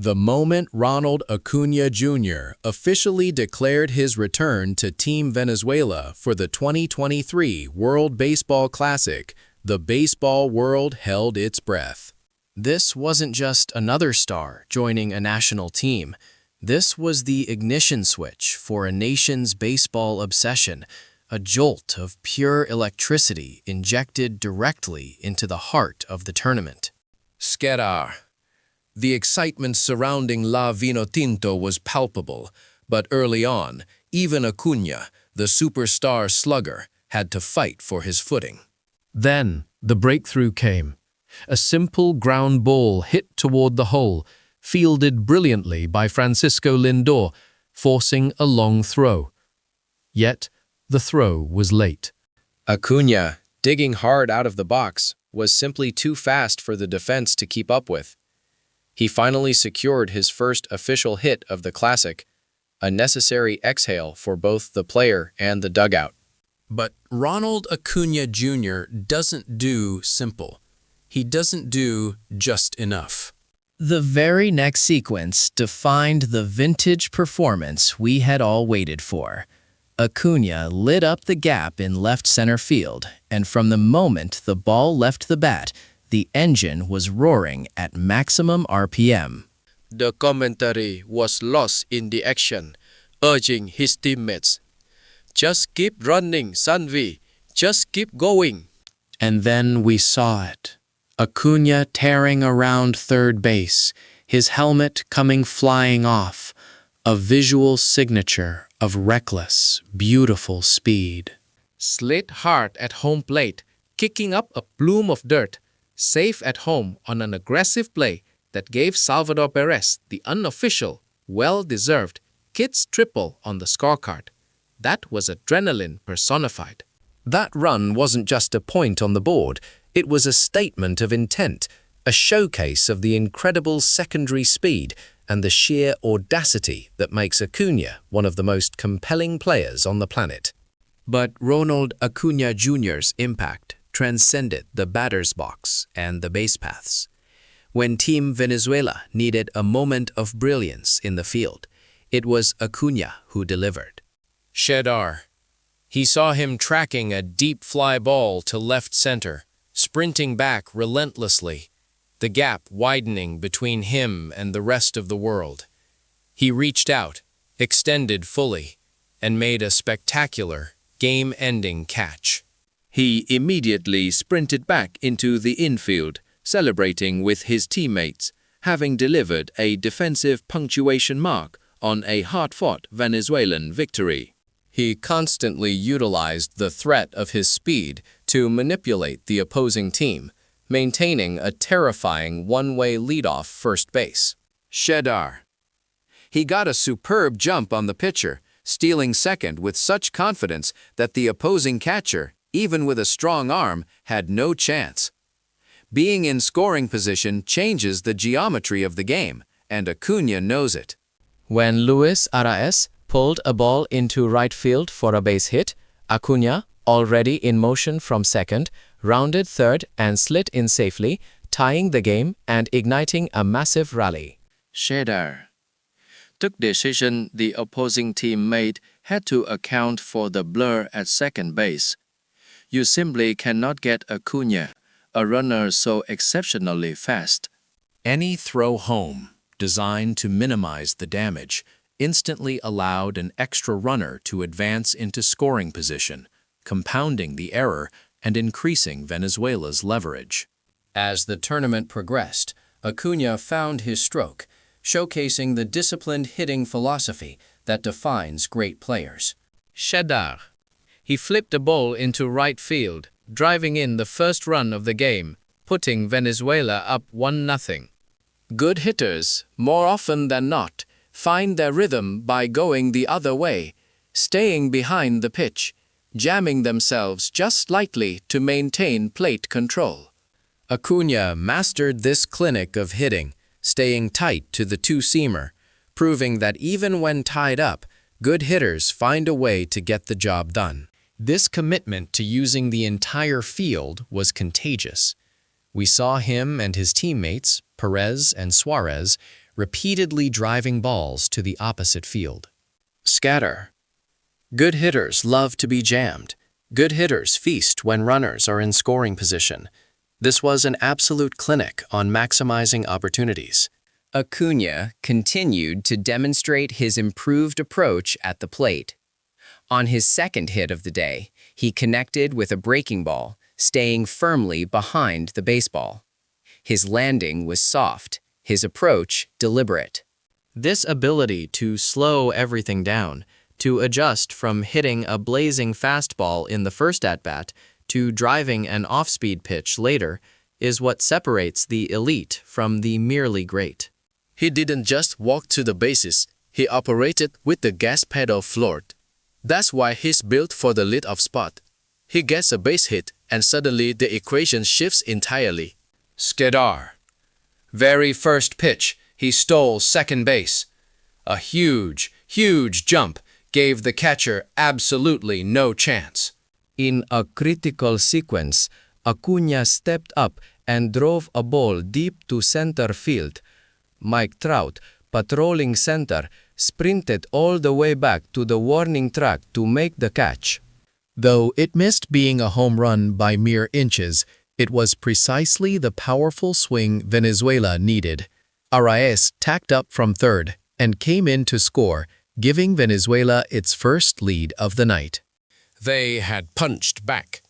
The moment Ronald Acuña Jr. officially declared his return to Team Venezuela for the 2023 World Baseball Classic, the baseball world held its breath. This wasn't just another star joining a national team. This was the ignition switch for a nation's baseball obsession, a jolt of pure electricity injected directly into the heart of the tournament. Skedar. The excitement surrounding La Vinotinto was palpable, but early on, even Acuña, the superstar slugger, had to fight for his footing. Then the breakthrough came. A simple ground ball hit toward the hole, fielded brilliantly by Francisco Lindor, forcing a long throw. Yet, the throw was late. Acuña, digging hard out of the box, was simply too fast for the defense to keep up with. He finally secured his first official hit of the Classic, a necessary exhale for both the player and the dugout. But Ronald Acuña Jr. doesn't do simple. He doesn't do just enough. The very next sequence defined the vintage performance we had all waited for. Acuña lit up the gap in left center field, and from the moment the ball left the bat, the engine was roaring at maximum RPM. The commentary was lost in the action, urging his teammates, "Just keep running, Sanvi. Just keep going." And then we saw it. Acuña tearing around third base, his helmet coming flying off, a visual signature of reckless, beautiful speed. Slid hard at home plate, kicking up a plume of dirt, safe at home on an aggressive play that gave Salvador Perez the unofficial, well-deserved kids triple on the scorecard. That was adrenaline personified. That run wasn't just a point on the board, it was a statement of intent, a showcase of the incredible secondary speed and the sheer audacity that makes Acuña one of the most compelling players on the planet. But Ronald Acuña Jr.'s impact transcended the batter's box and the base paths. When Team Venezuela needed a moment of brilliance in the field, it was Acuña who delivered. Skedar. He saw him tracking a deep fly ball to left center, sprinting back relentlessly, the gap widening between him and the rest of the world. He reached out, extended fully, and made a spectacular, game-ending catch. He immediately sprinted back into the infield, celebrating with his teammates, having delivered a defensive punctuation mark on a hard-fought Venezuelan victory. He constantly utilized the threat of his speed to manipulate the opposing team, maintaining a terrifying one-way leadoff first base. Skedar. He got a superb jump on the pitcher, stealing second with such confidence that the opposing catcher, even with a strong arm, had no chance. Being in scoring position changes the geometry of the game, and Acuña knows it. When Luis Arraez pulled a ball into right field for a base hit, Acuña, already in motion from second, rounded third and slid in safely, tying the game and igniting a massive rally. Skedar. Took decision the opposing team made had to account for the blur at second base. You simply cannot get Acuña, a runner so exceptionally fast. Any throw home, designed to minimize the damage, instantly allowed an extra runner to advance into scoring position, compounding the error and increasing Venezuela's leverage. As the tournament progressed, Acuña found his stroke, showcasing the disciplined hitting philosophy that defines great players. Skedar. He flipped the ball into right field, driving in the first run of the game, putting Venezuela up 1-0. Good hitters, more often than not, find their rhythm by going the other way, staying behind the pitch, jamming themselves just slightly to maintain plate control. Acuña mastered this clinic of hitting, staying tight to the two-seamer, proving that even when tied up, good hitters find a way to get the job done. This commitment to using the entire field was contagious. We saw him and his teammates, Perez and Suarez, repeatedly driving balls to the opposite field. Scatter. Good hitters love to be jammed. Good hitters feast when runners are in scoring position. This was an absolute clinic on maximizing opportunities. Acuña continued to demonstrate his improved approach at the plate. On his second hit of the day, he connected with a breaking ball, staying firmly behind the baseball. His landing was soft, his approach deliberate. This ability to slow everything down, to adjust from hitting a blazing fastball in the first at-bat to driving an off-speed pitch later, is what separates the elite from the merely great. He didn't just walk to the bases, he operated with the gas pedal floored. That's why he's built for the lead-off spot. He gets a base hit, and suddenly the equation shifts entirely. Skedar. Very first pitch, he stole second base. A huge jump gave the catcher absolutely no chance. In a critical sequence, Acuña stepped up and drove a ball deep to center field. Mike Trout, patrolling center, sprinted all the way back to the warning track to make the catch. Though it missed being a home run by mere inches, it was precisely the powerful swing Venezuela needed. Arraez tacked up from third and came in to score, giving Venezuela its first lead of the night. They had punched back,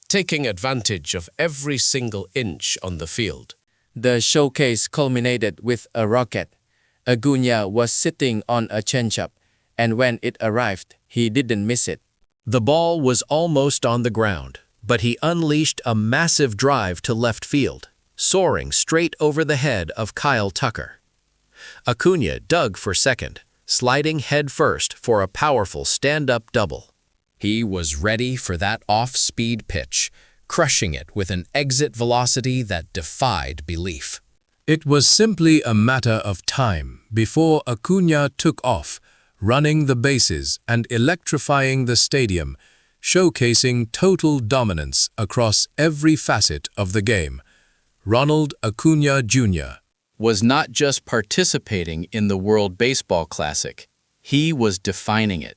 taking advantage of every single inch on the field. The showcase culminated with a rocket. Acuña was sitting on a changeup, and when it arrived, he didn't miss it. The ball was almost on the ground, but he unleashed a massive drive to left field, soaring straight over the head of Kyle Tucker. Acuña dug for second, sliding head first for a powerful stand-up double. He was ready for that off-speed pitch, crushing it with an exit velocity that defied belief. It was simply a matter of time before Acuña took off, running the bases and electrifying the stadium, showcasing total dominance across every facet of the game. Ronald Acuña Jr. was not just participating in the World Baseball Classic, he was defining it.